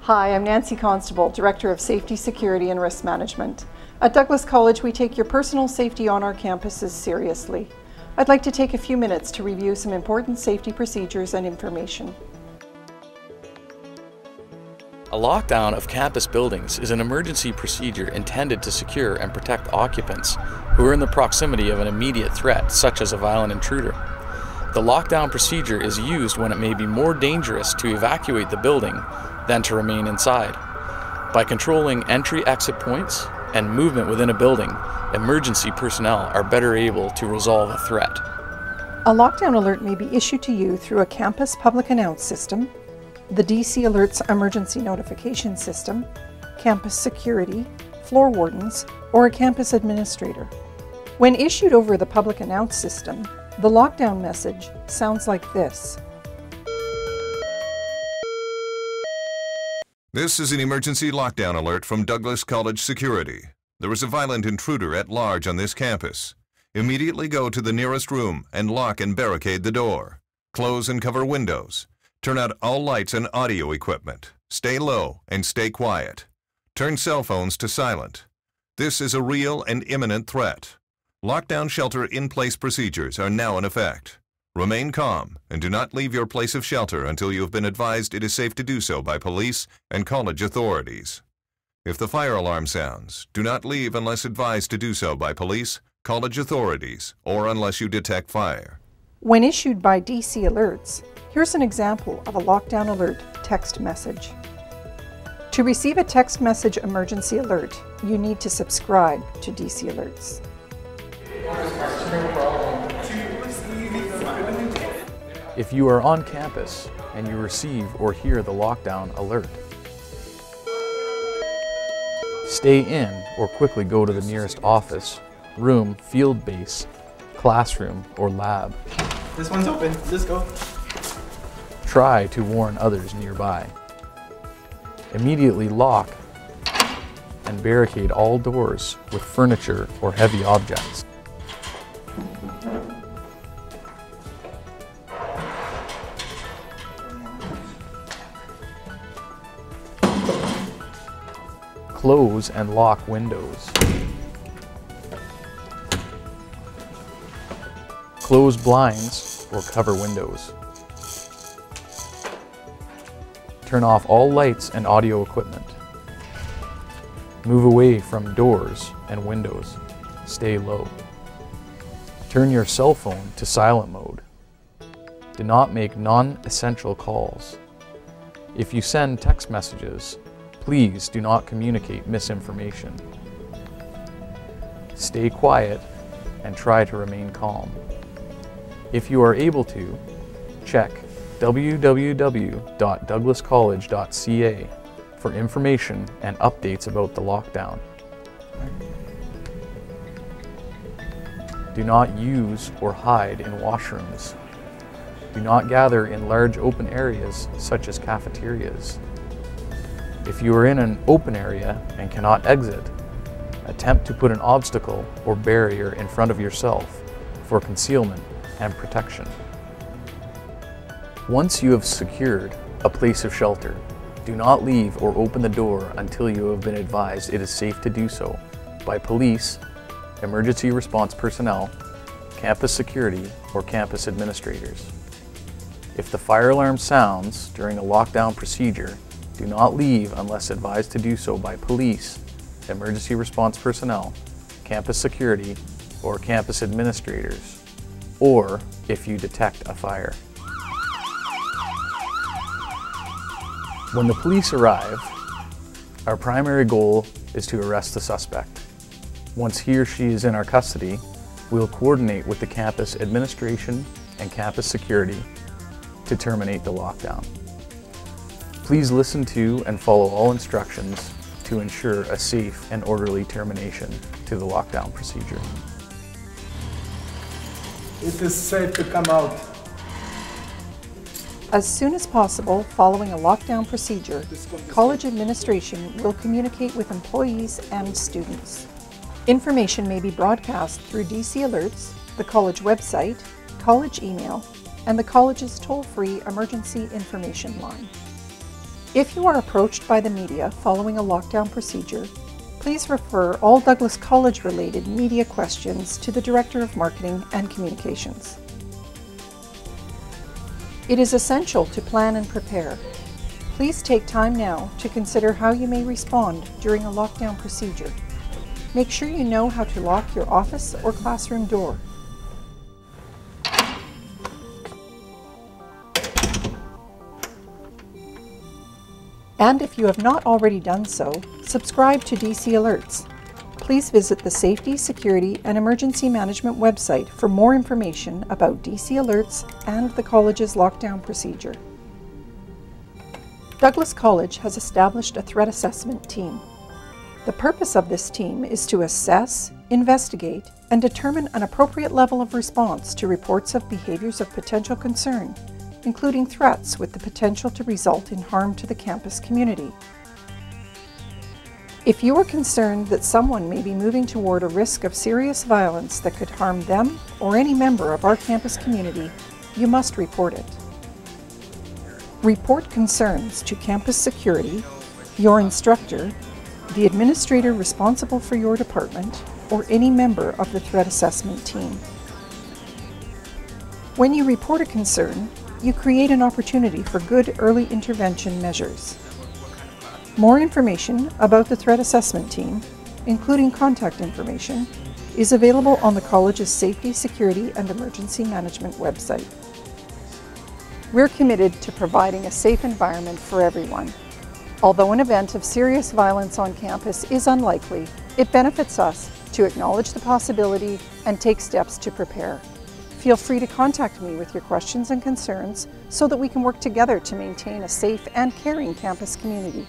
Hi, I'm Nancy Constable, Director of Safety, Security and Risk Management. At Douglas College, we take your personal safety on our campuses seriously. I'd like to take a few minutes to review some important safety procedures and information. A lockdown of campus buildings is an emergency procedure intended to secure and protect occupants who are in the proximity of an immediate threat, such as a violent intruder. The lockdown procedure is used when it may be more dangerous to evacuate the building than to remain inside. By controlling entry-exit points and movement within a building, emergency personnel are better able to resolve a threat. A lockdown alert may be issued to you through a campus public announce system, the DC Alerts emergency notification system, campus security, floor wardens, or a campus administrator. When issued over the public announce system, the lockdown message sounds like this. This is an emergency lockdown alert from Douglas College Security. There is a violent intruder at large on this campus. Immediately go to the nearest room and lock and barricade the door. Close and cover windows. Turn out all lights and audio equipment. Stay low and stay quiet. Turn cell phones to silent. This is a real and imminent threat. Lockdown shelter in-place procedures are now in effect. Remain calm and do not leave your place of shelter until you have been advised it is safe to do so by police and college authorities. If the fire alarm sounds, do not leave unless advised to do so by police, college authorities, or unless you detect fire. When issued by DC Alerts, here's an example of a lockdown alert text message. To receive a text message emergency alert, you need to subscribe to DC Alerts. If you are on campus and you receive or hear the lockdown alert, stay in or quickly go to the nearest office, room, field base, classroom, or lab. This one's open. Just go. Try to warn others nearby. Immediately lock and barricade all doors with furniture or heavy objects. Close and lock windows. Close blinds or cover windows. Turn off all lights and audio equipment. Move away from doors and windows. Stay low. Turn your cell phone to silent mode. Do not make non-essential calls. If you send text messages, please do not communicate misinformation. Stay quiet and try to remain calm. If you are able to, check www.douglascollege.ca for information and updates about the lockdown. Do not use or hide in washrooms. Do not gather in large open areas such as cafeterias. If you are in an open area and cannot exit, attempt to put an obstacle or barrier in front of yourself for concealment and protection. Once you have secured a place of shelter, do not leave or open the door until you have been advised it is safe to do so by police, emergency response personnel, campus security, or campus administrators. If the fire alarm sounds during a lockdown procedure, do not leave unless advised to do so by police, emergency response personnel, campus security, or campus administrators, or if you detect a fire. When the police arrive, our primary goal is to arrest the suspect. Once he or she is in our custody, we will coordinate with the campus administration and campus security to terminate the lockdown. Please listen to and follow all instructions to ensure a safe and orderly termination to the lockdown procedure. It is safe to come out. As soon as possible following a lockdown procedure, college administration will communicate with employees and students. Information may be broadcast through DC Alerts, the college website, college email, and the college's toll-free emergency information line. If you are approached by the media following a lockdown procedure, please refer all Douglas College-related media questions to the Director of Marketing and Communications. It is essential to plan and prepare. Please take time now to consider how you may respond during a lockdown procedure. Make sure you know how to lock your office or classroom door. And if you have not already done so, subscribe to DC Alerts. Please visit the Safety, Security and Emergency Management website for more information about DC Alerts and the college's lockdown procedure. Douglas College has established a threat assessment team. The purpose of this team is to assess, investigate, and determine an appropriate level of response to reports of behaviors of potential concern, including threats with the potential to result in harm to the campus community. If you are concerned that someone may be moving toward a risk of serious violence that could harm them or any member of our campus community, you must report it. Report concerns to campus security, your instructor, the administrator responsible for your department, or any member of the threat assessment team. When you report a concern, you create an opportunity for good early intervention measures. More information about the threat assessment team, including contact information, is available on the college's Safety, Security and Emergency Management website. We're committed to providing a safe environment for everyone. Although an event of serious violence on campus is unlikely, it benefits us to acknowledge the possibility and take steps to prepare. Feel free to contact me with your questions and concerns so that we can work together to maintain a safe and caring campus community.